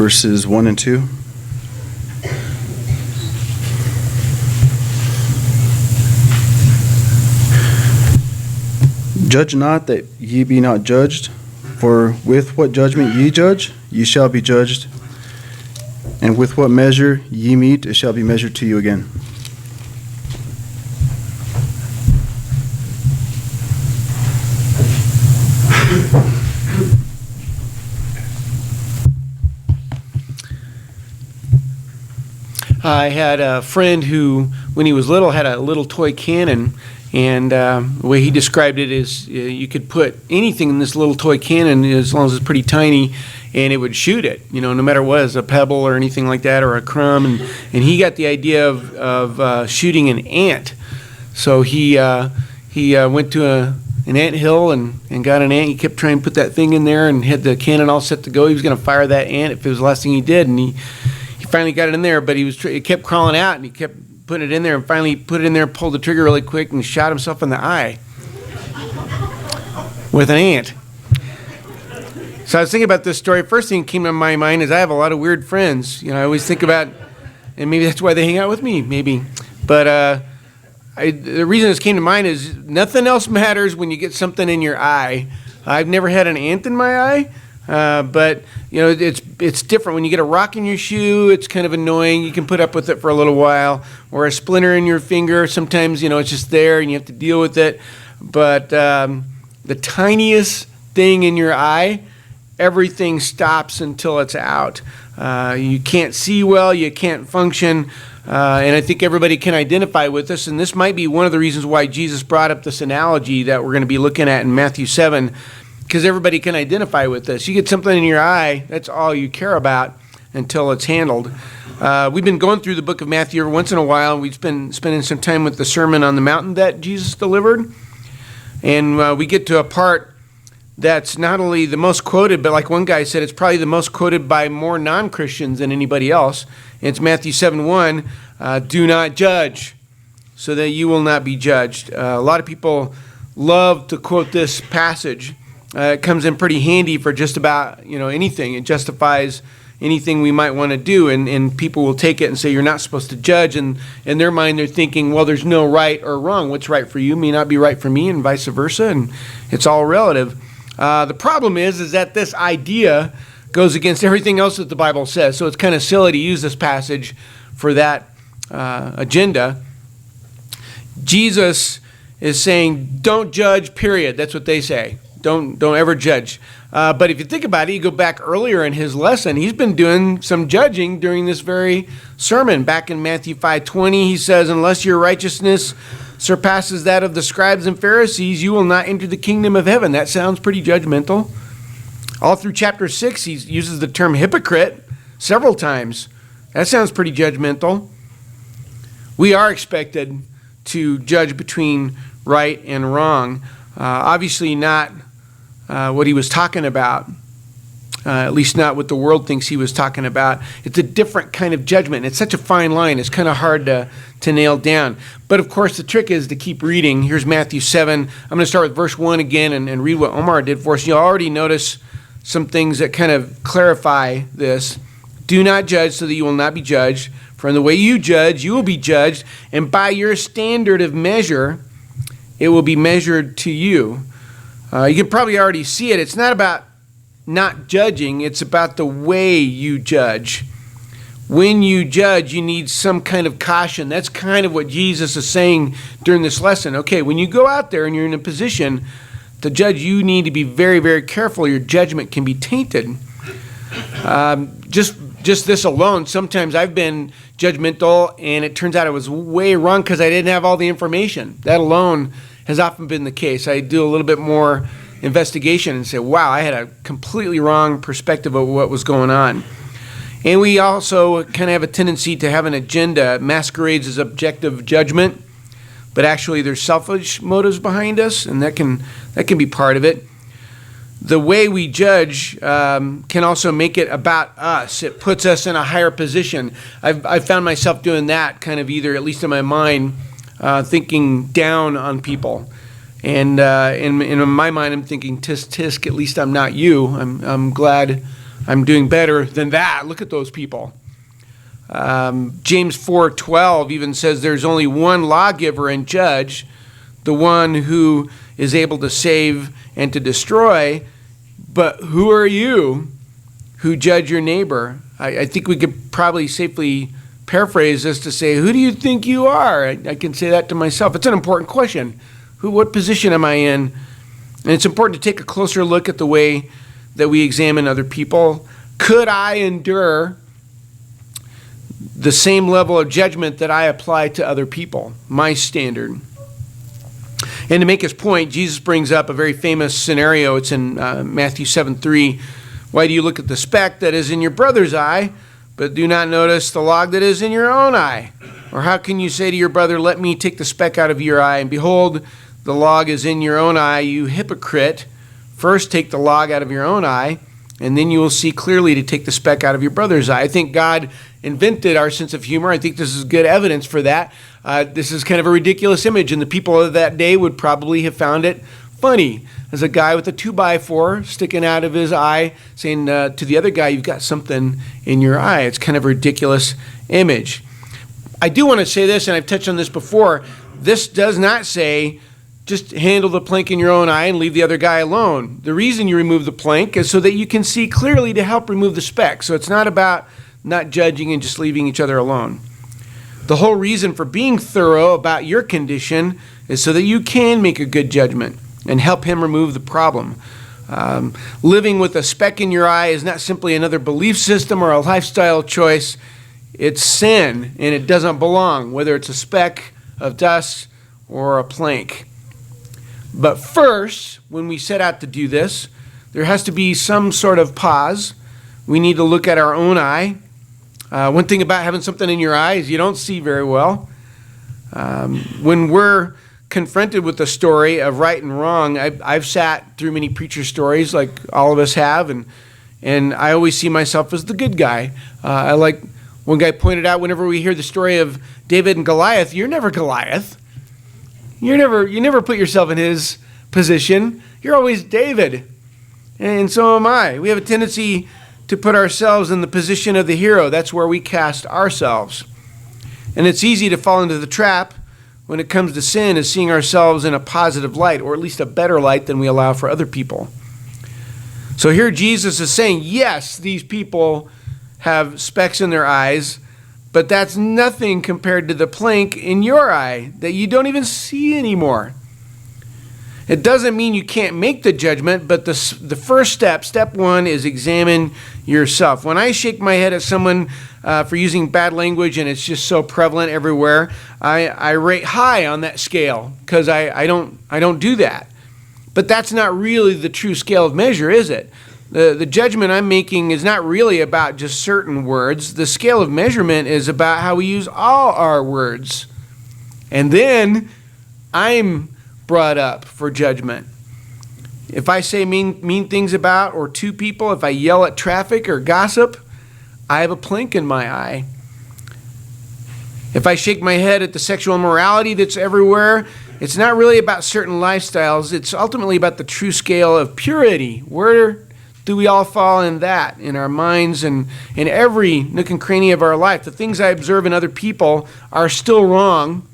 verses 1 and 2. Judge not that ye be not judged, for with what judgment ye judge, ye shall be judged, and with what measure ye mete, it shall be measured to you again. I had a friend who, when he was little, had a little toy cannon, and the way he described it is you could put anything in this little toy cannon as long as it's pretty tiny, and it would shoot it, no matter what, as a pebble or anything like that, or a crumb, and he got the idea of shooting an ant. So he went to an ant hill and got an ant. He kept trying to put that thing in there and had the cannon all set to go. He was going to fire that ant if it was the last thing he did, and he finally got it in there, but it kept crawling out, and he kept putting it in there, and finally put it in there, pulled the trigger really quick, and shot himself in the eye with an ant. So I was thinking about this story. First thing that came to my mind is I have a lot of weird friends. I always think about, and maybe that's why they hang out with me, maybe. But the reason this came to mind is nothing else matters when you get something in your eye. I've never had an ant in my eye. But it's different when you get a rock in your shoe. It's kind of annoying. You can put up with it for a little while, or a splinter in your finger. Sometimes it's just there and you have to deal with it. But the tiniest thing in your eye, everything stops until it's out. You can't see well. You can't function. And I think everybody can identify with this. And this might be one of the reasons why Jesus brought up this analogy that we're going to be looking at in Matthew 7. Because everybody can identify with this. You get something in your eye, that's all you care about until it's handled. We've been going through the book of Matthew every once in a while. We've been spending some time with the Sermon on the Mountain that Jesus delivered. And we get to a part that's not only the most quoted, but like one guy said, it's probably the most quoted by more non-Christians than anybody else. And it's Matthew 7:1, do not judge, so that you will not be judged. A lot of people love to quote this passage. It comes in pretty handy for just about anything. It justifies anything we might want to do, and people will take it and say you're not supposed to judge, and in their mind they're thinking, well, there's no right or wrong. What's right for you may not be right for me, and vice versa, and it's all relative. The problem is that this idea goes against everything else that the Bible says, so it's kind of silly to use this passage for that agenda. Jesus is saying, don't judge, period. That's what they say. Don't ever judge. But if you think about it, you go back earlier in his lesson, he's been doing some judging during this very sermon. Back in Matthew 5:20, he says, unless your righteousness surpasses that of the scribes and Pharisees, you will not enter the kingdom of heaven. That sounds pretty judgmental. All through chapter 6, he uses the term hypocrite several times. That sounds pretty judgmental. We are expected to judge between right and wrong. Obviously not what he was talking about, at least not what the world thinks he was talking about. It's a different kind of judgment. It's such a fine line. It's kind of hard to nail down. But of course, the trick is to keep reading. Here's Matthew 7. I'm going to start with verse 1 again and read what Omar did for us. You'll already notice some things that kind of clarify this. Do not judge so that you will not be judged. For in the way you judge, you will be judged. And by your standard of measure, it will be measured to you. You can probably already see it. It's not about not judging. It's about the way you judge. When you judge, you need some kind of caution. That's kind of what Jesus is saying during this lesson. Okay, when you go out there and you're in a position to judge, you need to be very, very careful. Your judgment can be tainted. Just this alone, sometimes I've been judgmental, and it turns out I was way wrong because I didn't have all the information. That alone has often been the case. I do a little bit more investigation and say, wow, I had a completely wrong perspective of what was going on. And we also kind of have a tendency to have an agenda. It masquerades as objective judgment, but actually there's selfish motives behind us, and that can be part of it. The way we judge can also make it about us. It puts us in a higher position. I've found myself doing that kind of either, at least in my mind, thinking down on people. And in my mind, I'm thinking, tisk, tisk, at least I'm not you. I'm glad I'm doing better than that. Look at those people. James 4:12 even says there's only one lawgiver and judge, the one who is able to save and to destroy. But who are you who judge your neighbor? I think we could probably safely paraphrase this to say, who do you think you are? I can say that to myself. It's an important question. What position am I in? And it's important to take a closer look at the way that we examine other people. Could I endure the same level of judgment that I apply to other people, my standard? And to make his point, Jesus brings up a very famous scenario. It's in Matthew 7:3. Why do you look at the speck that is in your brother's eye, but do not notice the log that is in your own eye? Or how can you say to your brother, let me take the speck out of your eye, and behold, the log is in your own eye, you hypocrite? First take the log out of your own eye, and then you will see clearly to take the speck out of your brother's eye. I think God invented our sense of humor. I think this is good evidence for that. This is kind of a ridiculous image, and the people of that day would probably have found it funny. There's a guy with a 2x4 sticking out of his eye saying to the other guy, you've got something in your eye. It's kind of a ridiculous image. I do want to say this, and I've touched on this before. This does not say just handle the plank in your own eye and leave the other guy alone. The reason you remove the plank is so that you can see clearly to help remove the speck. So it's not about not judging and just leaving each other alone. The whole reason for being thorough about your condition is so that you can make a good judgment and help him remove the problem. Living with a speck in your eye is not simply another belief system or a lifestyle choice. It's sin, and it doesn't belong, whether it's a speck of dust or a plank. But first, when we set out to do this, there has to be some sort of pause. We need to look at our own eye. One thing about having something in your eye is you don't see very well. When we're confronted with the story of right and wrong, I've sat through many preacher stories like all of us have, and I always see myself as the good guy. I like one guy pointed out whenever we hear the story of David and Goliath, you're never Goliath. You never put yourself in his position. You're always David. And so am I. We have a tendency to put ourselves in the position of the hero. That's where we cast ourselves. And it's easy to fall into the trap when it comes to sin, is seeing ourselves in a positive light, or at least a better light than we allow for other people. So here Jesus is saying, yes, these people have specks in their eyes, but that's nothing compared to the plank in your eye that you don't even see anymore. It doesn't mean you can't make the judgment, but the first step one, is examine yourself. When I shake my head at someone for using bad language, and it's just so prevalent everywhere, I rate high on that scale because I don't do that. But that's not really the true scale of measure, is it? The judgment I'm making is not really about just certain words. The scale of measurement is about how we use all our words. And then I'm brought up for judgment. If I say mean things about or to people, if I yell at traffic or gossip, I have a plank in my eye. If I shake my head at the sexual immorality that's everywhere, it's not really about certain lifestyles. It's ultimately about the true scale of purity. Where do we all fall in that, in our minds and in every nook and cranny of our life? The things I observe in other people are still wrong,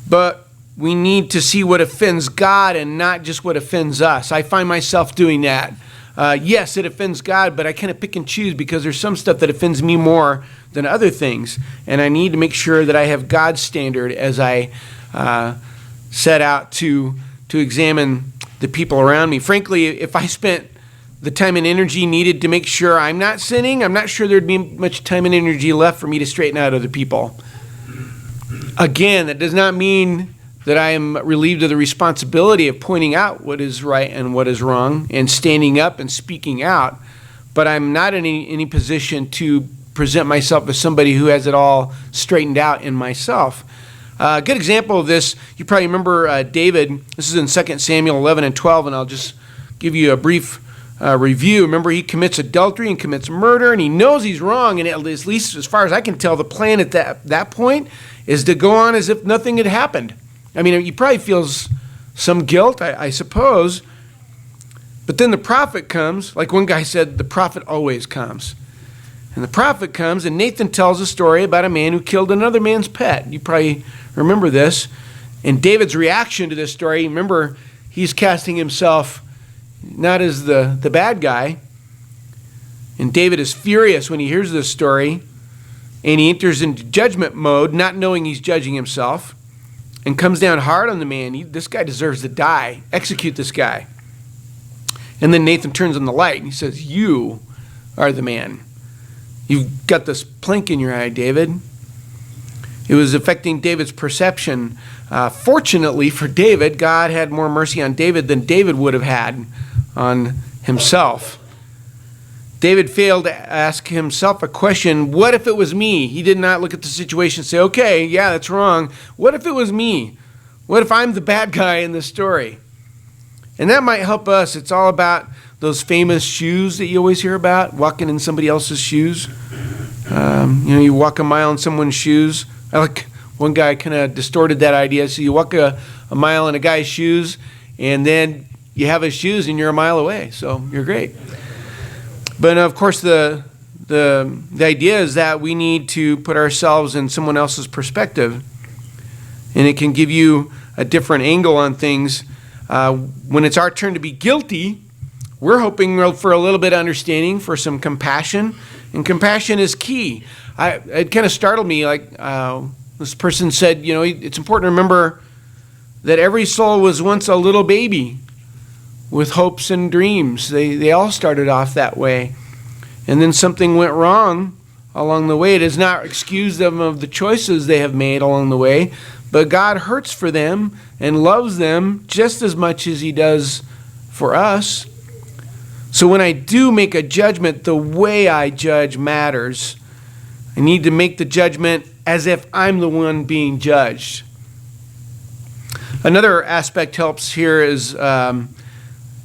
but we need to see what offends God and not just what offends us. I find myself doing that. Yes, it offends God, but I kind of pick and choose because there's some stuff that offends me more than other things. And I need to make sure that I have God's standard as I set out to examine the people around me. Frankly, if I spent the time and energy needed to make sure I'm not sinning, I'm not sure there'd be much time and energy left for me to straighten out other people. Again, that does not mean that I am relieved of the responsibility of pointing out what is right and what is wrong and standing up and speaking out, but I'm not in any position to present myself as somebody who has it all straightened out in myself. A good example of this, you probably remember David. This is in 2 Samuel 11 and 12, and I'll just give you a brief review. Remember, he commits adultery and commits murder, and he knows he's wrong, and at least as far as I can tell, the plan at that point is to go on as if nothing had happened. I mean, he probably feels some guilt, I suppose, But then the prophet comes, like one guy said, the prophet always comes. And the prophet comes, and Nathan tells a story about a man who killed another man's pet. You probably remember this. And David's reaction to this story, remember, he's casting himself not as the bad guy. And David is furious when he hears this story, and he enters into judgment mode, not knowing he's judging himself, and comes down hard on the man. This guy deserves to die. Execute this guy. And then Nathan turns on the light, and he says, you are the man. You've got this plank in your eye, David. It was affecting David's perception. Fortunately for David, God had more mercy on David than David would have had on himself. David failed to ask himself a question, what if it was me? He did not look at the situation and say, okay, yeah, that's wrong. What if it was me? What if I'm the bad guy in this story? And that might help us. It's all about those famous shoes that you always hear about, walking in somebody else's shoes. You walk a mile in someone's shoes. I like one guy kind of distorted that idea. So you walk a mile in a guy's shoes, and then you have his shoes, and you're a mile away. So you're great. But of course, the idea is that we need to put ourselves in someone else's perspective, and it can give you a different angle on things. When it's our turn to be guilty, we're hoping for a little bit of understanding, for some compassion, and compassion is key. It kind of startled me, like this person said, it's important to remember that every soul was once a little baby with hopes and dreams. They all started off that way. And then something went wrong along the way. It does not excuse them of the choices they have made along the way, but God hurts for them and loves them just as much as he does for us. So when I do make a judgment, the way I judge matters. I need to make the judgment as if I'm the one being judged. Another aspect helps here is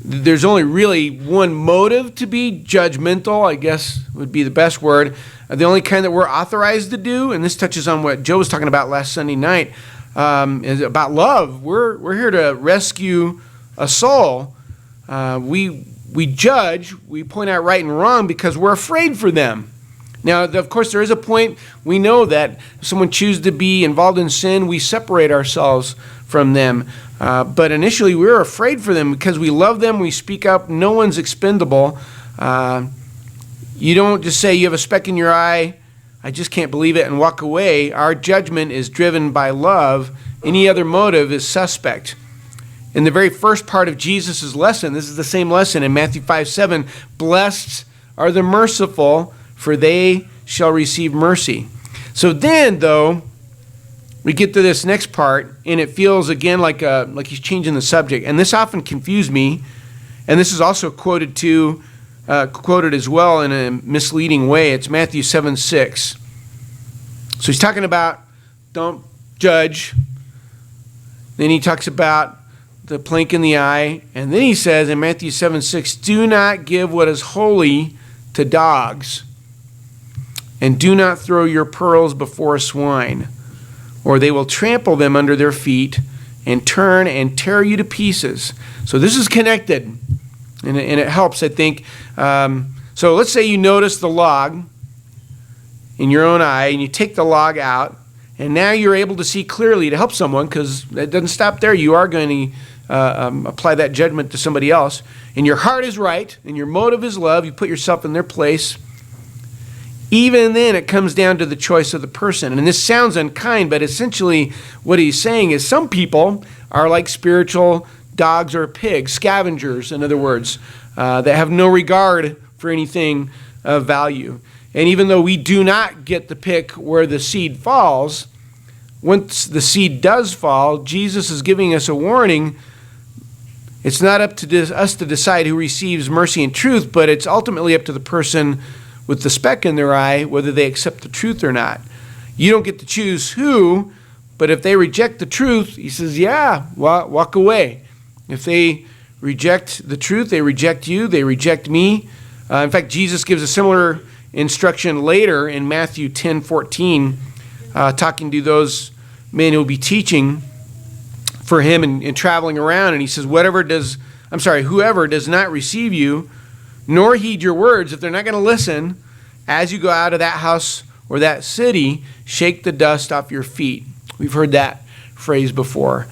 there's only really one motive to be judgmental, I guess would be the best word. The only kind that we're authorized to do, and this touches on what Joe was talking about last Sunday night, is about love. We're here to rescue a soul. We judge, we point out right and wrong because we're afraid for them. Now, of course, there is a point we know that if someone chooses to be involved in sin, we separate ourselves from them. But initially, we were afraid for them because we love them. We speak up. No one's expendable. You don't just say you have a speck in your eye, I just can't believe it, and walk away. Our judgment is driven by love. Any other motive is suspect. In the very first part of Jesus' lesson, this is the same lesson in Matthew 5:7, blessed are the merciful, for they shall receive mercy. So then, though, we get to this next part, and it feels again like he's changing the subject. And this often confused me, and this is also quoted as well in a misleading way. It's Matthew 7:6. So he's talking about don't judge. Then he talks about the plank in the eye, and then he says in Matthew 7:6, do not give what is holy to dogs, and do not throw your pearls before swine, or they will trample them under their feet and turn and tear you to pieces. So this is connected, and it helps, I think. So let's say you notice the log in your own eye, and you take the log out, and now you're able to see clearly to help someone, because it doesn't stop there. You are going to apply that judgment to somebody else. And your heart is right, and your motive is love. You put yourself in their place. Even then, it comes down to the choice of the person. And this sounds unkind, but essentially what he's saying is some people are like spiritual dogs or pigs, scavengers, in other words, that have no regard for anything of value. And even though we do not get to pick where the seed falls, once the seed does fall, Jesus is giving us a warning. It's not up to us to decide who receives mercy and truth, but it's ultimately up to the person with the speck in their eye, whether they accept the truth or not. You don't get to choose who, but if they reject the truth, he says, yeah, walk away. If they reject the truth, they reject you, they reject me. In fact, Jesus gives a similar instruction later in Matthew 10:14, talking to those men who will be teaching for him and traveling around. And he says, whatever does whoever does not receive you, nor heed your words, if they're not going to listen, as you go out of that house or that city, shake the dust off your feet. We've heard that phrase before.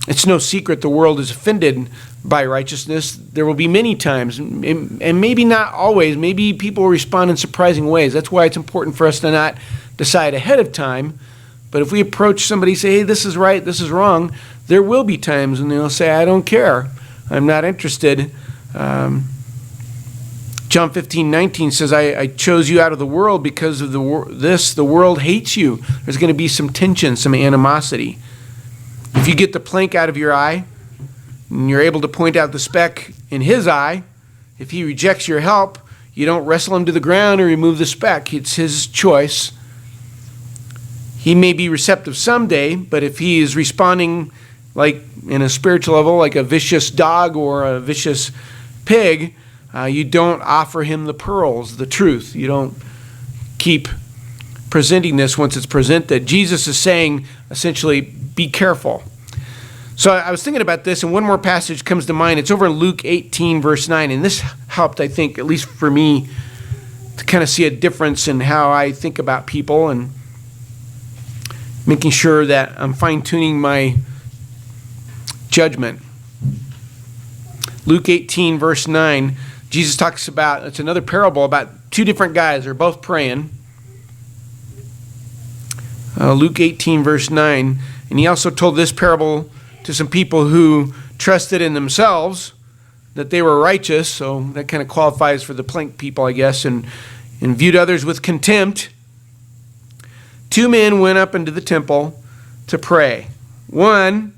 It's no secret the world is offended by righteousness. There will be many times, and maybe not always. Maybe people respond in surprising ways. That's why it's important for us to not decide ahead of time. But if we approach somebody, say, hey, this is right, this is wrong, there will be times when they'll say, I don't care. I'm not interested. John 15:19 says, I chose you out of the world because of the world hates you. There's going to be some tension, some animosity. If you get the plank out of your eye, and you're able to point out the speck in his eye, if he rejects your help, you don't wrestle him to the ground or remove the speck. It's his choice. He may be receptive someday, but if he is responding like in a spiritual level, like a vicious dog or a vicious pig, you don't offer him the pearls, the truth. You don't keep presenting this once it's presented. Jesus is saying, essentially, be careful. So I was thinking about this, and one more passage comes to mind. It's over in Luke 18, verse 9, and this helped, I think, at least for me, to kind of see a difference in how I think about people and making sure that I'm fine-tuning my judgment. Luke 18, verse 9, Jesus talks about, it's another parable about two different guys. They're both praying. Luke 18, verse 9, and he also told this parable to some people who trusted in themselves that they were righteous, so that kind of qualifies for the plank people, I guess, and viewed others with contempt. Two men went up into the temple to pray. One,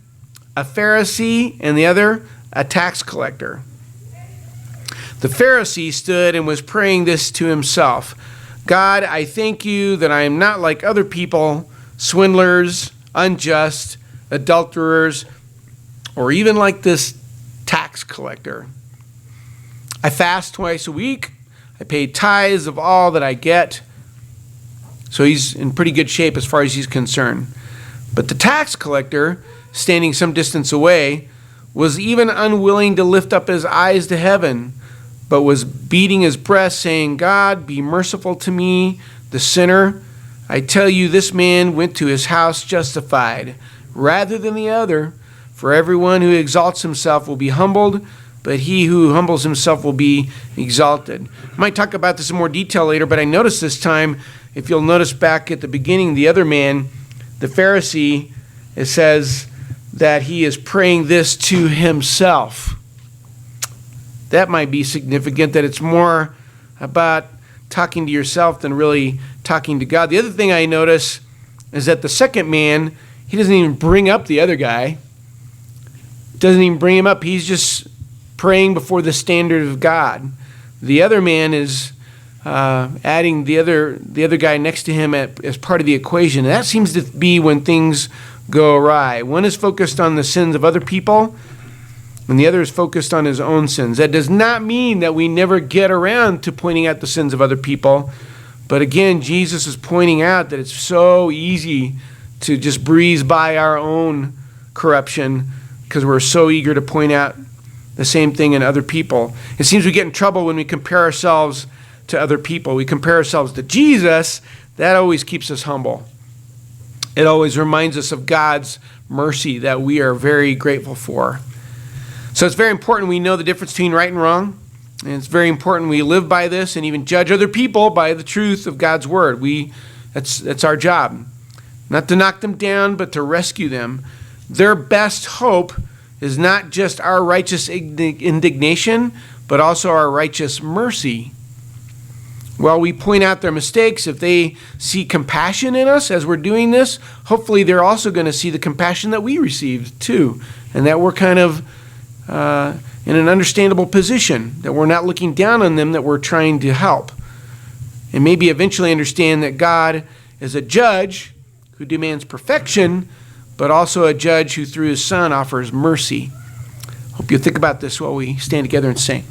a Pharisee, and the other, a tax collector. The Pharisee stood and was praying this to himself. God, I thank you that I am not like other people, swindlers, unjust, adulterers, or even like this tax collector. I fast twice a week. I pay tithes of all that I get. So he's in pretty good shape as far as he's concerned. But the tax collector, standing some distance away, was even unwilling to lift up his eyes to heaven, but was beating his breast, saying, God, be merciful to me, the sinner. I tell you, this man went to his house justified, rather than the other. For everyone who exalts himself will be humbled, but he who humbles himself will be exalted. I might talk about this in more detail later, but I noticed this time, if you'll notice back at the beginning, the other man, the Pharisee, it says that he is praying this to himself. That might be significant, that it's more about talking to yourself than really talking to God. The other thing I notice is that the second man, he doesn't even bring up the other guy. Doesn't even bring him up. He's just praying before the standard of God. The other man is adding the other guy next to him as part of the equation. And that seems to be when things go awry. One is focused on the sins of other people, and the other is focused on his own sins. That does not mean that we never get around to pointing out the sins of other people. But again, Jesus is pointing out that it's so easy to just breeze by our own corruption because we're so eager to point out the same thing in other people. It seems we get in trouble when we compare ourselves to other people. We compare ourselves to Jesus. That always keeps us humble. It always reminds us of God's mercy that we are very grateful for. So it's very important we know the difference between right and wrong. And it's very important we live by this and even judge other people by the truth of God's word. That's our job. Not to knock them down, but to rescue them. Their best hope is not just our righteous indignation, but also our righteous mercy. While we point out their mistakes, if they see compassion in us as we're doing this, hopefully they're also going to see the compassion that we received too, and that we're kind of in an understandable position, that we're not looking down on them, that we're trying to help. And maybe eventually understand that God is a judge who demands perfection, but also a judge who through his Son offers mercy. Hope you'll think about this while we stand together and sing.